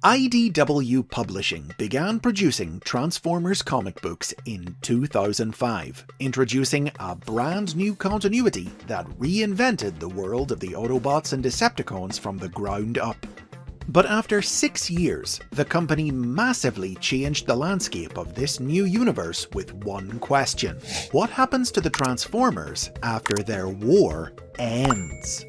IDW Publishing began producing Transformers comic books in 2005, introducing a brand new continuity that reinvented the world of the Autobots and Decepticons from the ground up. But after 6 years, the company massively changed the landscape of this new universe with one question: what happens to the Transformers after their war ends?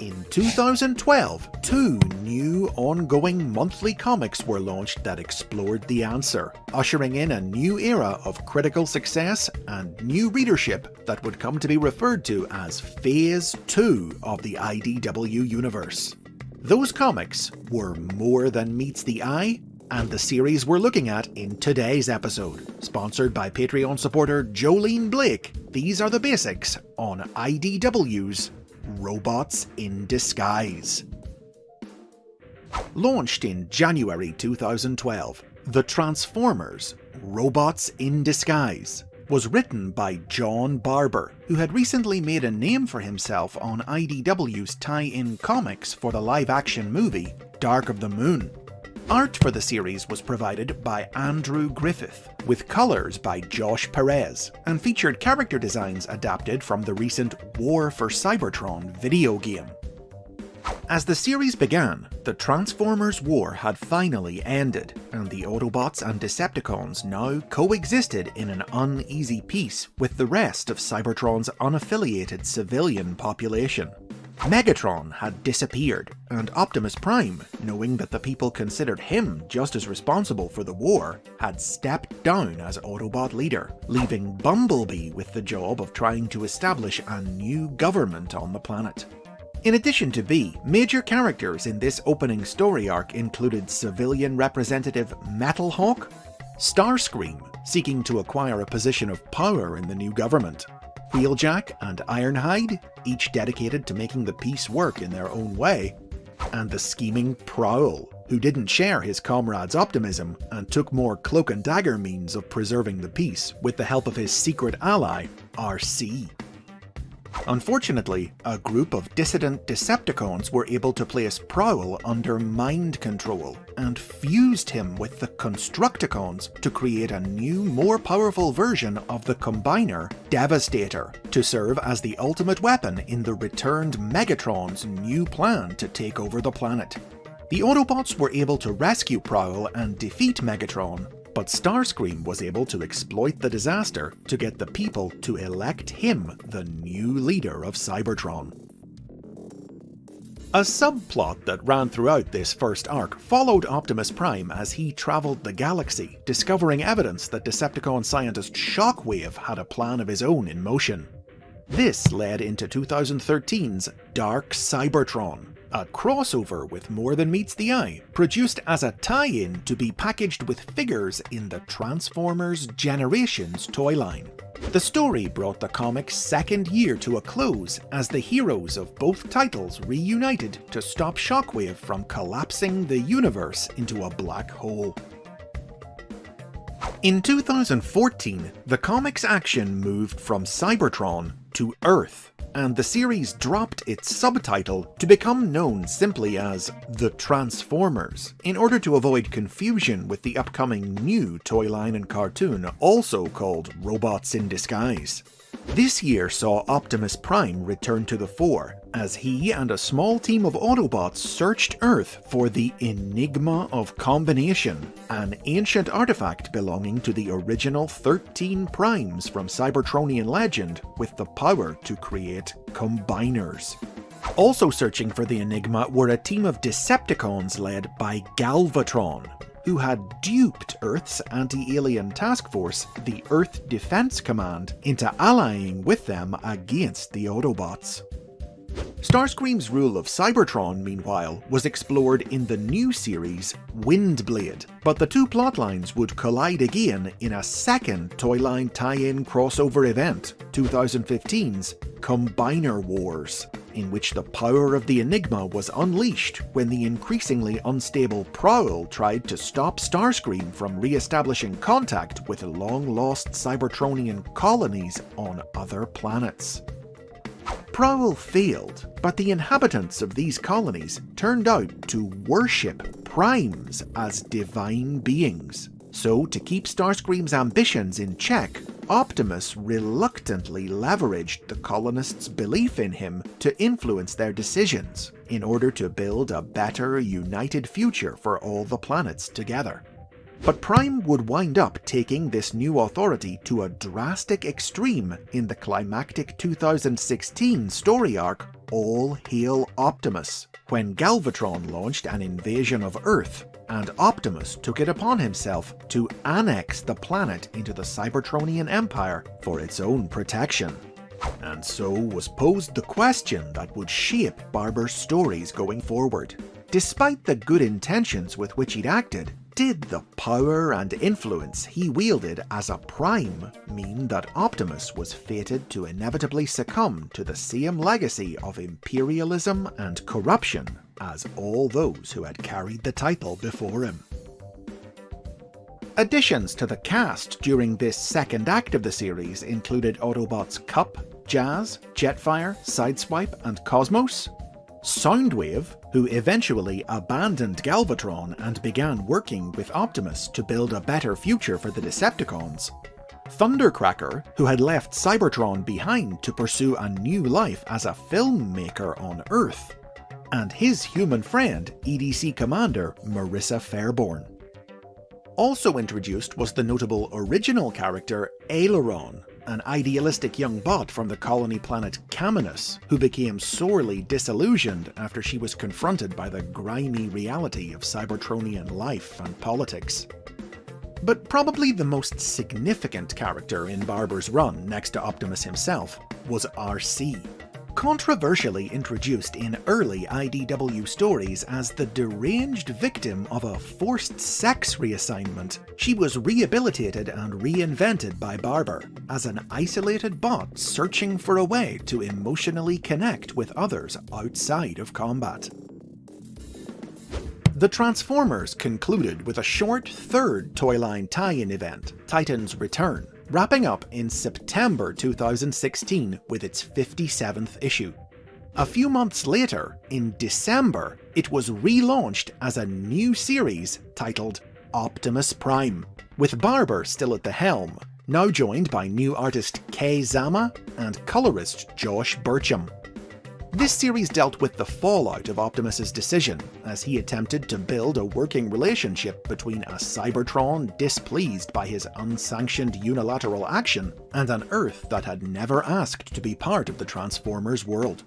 In 2012, 2 new ongoing monthly comics were launched that explored the answer, ushering in a new era of critical success and new readership that would come to be referred to as Phase 2 of the IDW universe. Those comics were More Than Meets the Eye, and the series we're looking at in today's episode. Sponsored by Patreon supporter Jolene Blake, these are the basics on IDW's Robots in Disguise. Launched in January 2012, The Transformers Robots in Disguise was written by John Barber, who had recently made a name for himself on IDW's tie-in comics for the live-action movie Dark of the Moon. Art for the series was provided by Andrew Griffith, with colours by Josh Perez, and featured character designs adapted from the recent War for Cybertron video game. As the series began, the Transformers War had finally ended, and the Autobots and Decepticons now coexisted in an uneasy peace with the rest of Cybertron's unaffiliated civilian population. Megatron had disappeared, and Optimus Prime, knowing that the people considered him just as responsible for the war, had stepped down as Autobot leader, leaving Bumblebee with the job of trying to establish a new government on the planet. In addition to B, major characters in this opening story arc included civilian representative Metalhawk, Starscream, seeking to acquire a position of power in the new government, Wheeljack and Ironhide, each dedicated to making the peace work in their own way, and the scheming Prowl, who didn't share his comrade's optimism and took more cloak and dagger means of preserving the peace with the help of his secret ally, RC. Unfortunately, a group of dissident Decepticons were able to place Prowl under mind control and fused him with the Constructicons to create a new, more powerful version of the Combiner, Devastator, to serve as the ultimate weapon in the returned Megatron's new plan to take over the planet. The Autobots were able to rescue Prowl and defeat Megatron, but Starscream was able to exploit the disaster to get the people to elect him the new leader of Cybertron. A subplot that ran throughout this first arc followed Optimus Prime as he travelled the galaxy, discovering evidence that Decepticon scientist Shockwave had a plan of his own in motion. This led into 2013's Dark Cybertron, a crossover with More Than Meets the Eye, produced as a tie-in to be packaged with figures in the Transformers Generations toy line. The story brought the comic's second year to a close as the heroes of both titles reunited to stop Shockwave from collapsing the universe into a black hole. In 2014, the comic's action moved from Cybertron to Earth, and the series dropped its subtitle to become known simply as The Transformers, in order to avoid confusion with the upcoming new toy line and cartoon also called Robots in Disguise. This year saw Optimus Prime return to the fore, as he and a small team of Autobots searched Earth for the Enigma of Combination, an ancient artifact belonging to the original 13 Primes from Cybertronian legend with the power to create Combiners. Also searching for the Enigma were a team of Decepticons led by Galvatron, who had duped Earth's anti-alien task force, the Earth Defense Command, into allying with them against the Autobots. Starscream's rule of Cybertron, meanwhile, was explored in the new series Windblade, but the two plotlines would collide again in a second toyline tie-in crossover event, 2015's Combiner Wars, in which the power of the Enigma was unleashed when the increasingly unstable Prowl tried to stop Starscream from re-establishing contact with long-lost Cybertronian colonies on other planets. prowl failed, but the inhabitants of these colonies turned out to worship primes as divine beings. So, to keep Starscream's ambitions in check, Optimus reluctantly leveraged the colonists' belief in him to influence their decisions, in order to build a better, united future for all the planets together. But Prime would wind up taking this new authority to a drastic extreme in the climactic 2016 story arc All Hail Optimus, when Galvatron launched an invasion of Earth, and Optimus took it upon himself to annex the planet into the Cybertronian Empire for its own protection. And so was posed the question that would shape Barber's stories going forward. Despite the good intentions with which he'd acted, did the power and influence he wielded as a Prime mean that Optimus was fated to inevitably succumb to the same legacy of imperialism and corruption as all those who had carried the title before him? Additions to the cast during this second act of the series included Autobots Cup, Jazz, Jetfire, Sideswipe, and Cosmos; Soundwave, who eventually abandoned Galvatron and began working with Optimus to build a better future for the Decepticons; Thundercracker, who had left Cybertron behind to pursue a new life as a filmmaker on Earth; and his human friend, EDC Commander Marissa Fairborn. Also introduced was the notable original character Aileron, an idealistic young bot from the colony planet Caminus, who became sorely disillusioned after she was confronted by the grimy reality of Cybertronian life and politics. But probably the most significant character in Barber's run, next to Optimus himself, was RC. Controversially introduced in early IDW stories as the deranged victim of a forced sex reassignment, she was rehabilitated and reinvented by Barber as an isolated bot searching for a way to emotionally connect with others outside of combat. The Transformers concluded with a short third Toyline tie-in event, Titan's Return, wrapping up in September 2016 with its 57th issue. A few months later, in December, it was relaunched as a new series titled Optimus Prime, with Barber still at the helm, now joined by new artist Kei Zama and colorist Josh Burcham. This series dealt with the fallout of Optimus's decision, as he attempted to build a working relationship between a Cybertron displeased by his unsanctioned unilateral action and an Earth that had never asked to be part of the Transformers world.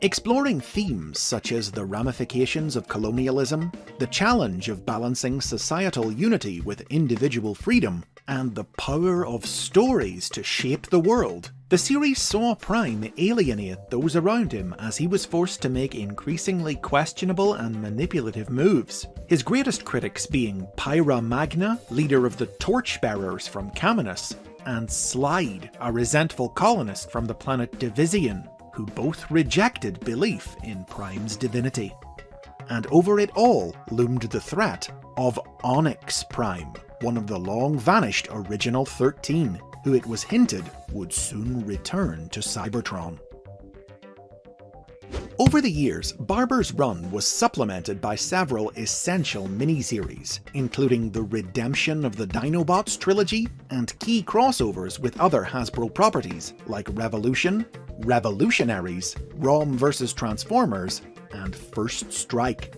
Exploring themes such as the ramifications of colonialism, the challenge of balancing societal unity with individual freedom, and the power of stories to shape the world, the series saw Prime alienate those around him as he was forced to make increasingly questionable and manipulative moves, his greatest critics being Pyra Magna, leader of the Torchbearers from Caminus, and Slide, a resentful colonist from the planet Division, who both rejected belief in Prime's divinity. And over it all loomed the threat of Onyx Prime, one of the long-vanished original 13, who it was hinted would soon return to Cybertron. Over the years, Barber's run was supplemented by several essential miniseries, including the redemption of the Dinobots trilogy and key crossovers with other Hasbro properties like Revolution, Revolutionaries, ROM vs. Transformers, and First Strike.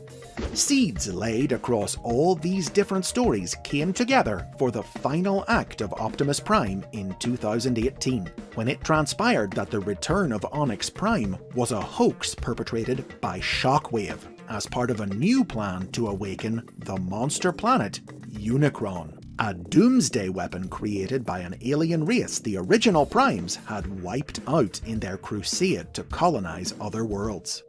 Seeds laid across all these different stories came together for the final act of Optimus Prime in 2018, when it transpired that the return of Onyx Prime was a hoax perpetrated by Shockwave as part of a new plan to awaken the monster planet Unicron, a doomsday weapon created by an alien race the original Primes had wiped out in their crusade to colonize other worlds.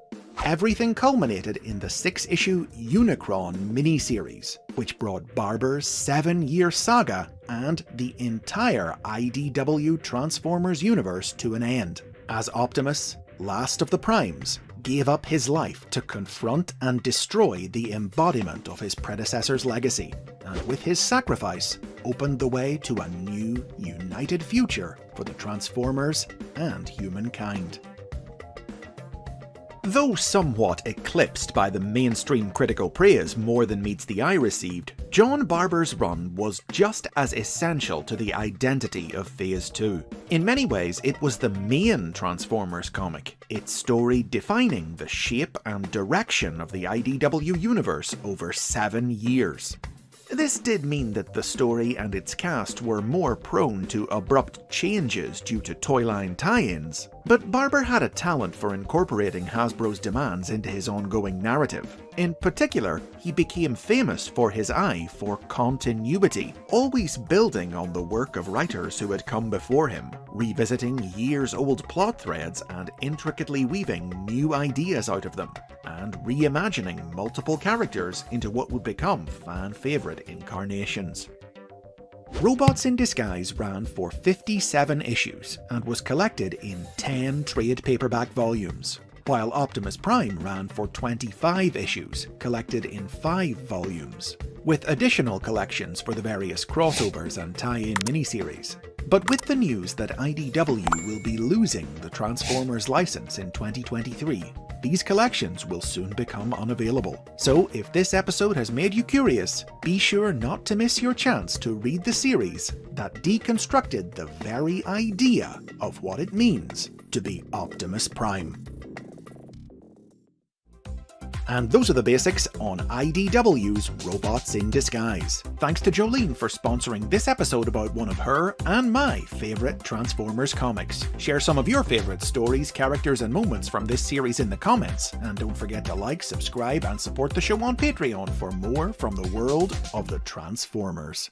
Everything culminated in the 6-issue Unicron miniseries, which brought Barber's 7-year saga and the entire IDW Transformers universe to an end, as Optimus, last of the Primes, gave up his life to confront and destroy the embodiment of his predecessor's legacy, and with his sacrifice, opened the way to a new, united future for the Transformers and humankind. Though somewhat eclipsed by the mainstream critical praise more than meets the eye received, John Barber's run was just as essential to the identity of Phase 2. In many ways, it was the main Transformers comic, its story defining the shape and direction of the IDW universe over 7 years. This did mean that the story and its cast were more prone to abrupt changes due to toyline tie-ins, but Barber had a talent for incorporating Hasbro's demands into his ongoing narrative. In particular, he became famous for his eye for continuity, always building on the work of writers who had come before him, revisiting years-old plot threads and intricately weaving new ideas out of them, and reimagining multiple characters into what would become fan-favourite incarnations. Robots in Disguise ran for 57 issues and was collected in 10 trade paperback volumes, while Optimus Prime ran for 25 issues, collected in 5 volumes, with additional collections for the various crossovers and tie-in miniseries. But with the news that IDW will be losing the Transformers license in 2023, these collections will soon become unavailable. So if this episode has made you curious, be sure not to miss your chance to read the series that deconstructed the very idea of what it means to be Optimus Prime. And those are the basics on IDW's Robots in Disguise. Thanks to Jolene for sponsoring this episode about one of her and my favourite Transformers comics. Share some of your favourite stories, characters and moments from this series in the comments, and don't forget to like, subscribe and support the show on Patreon for more from the world of the Transformers.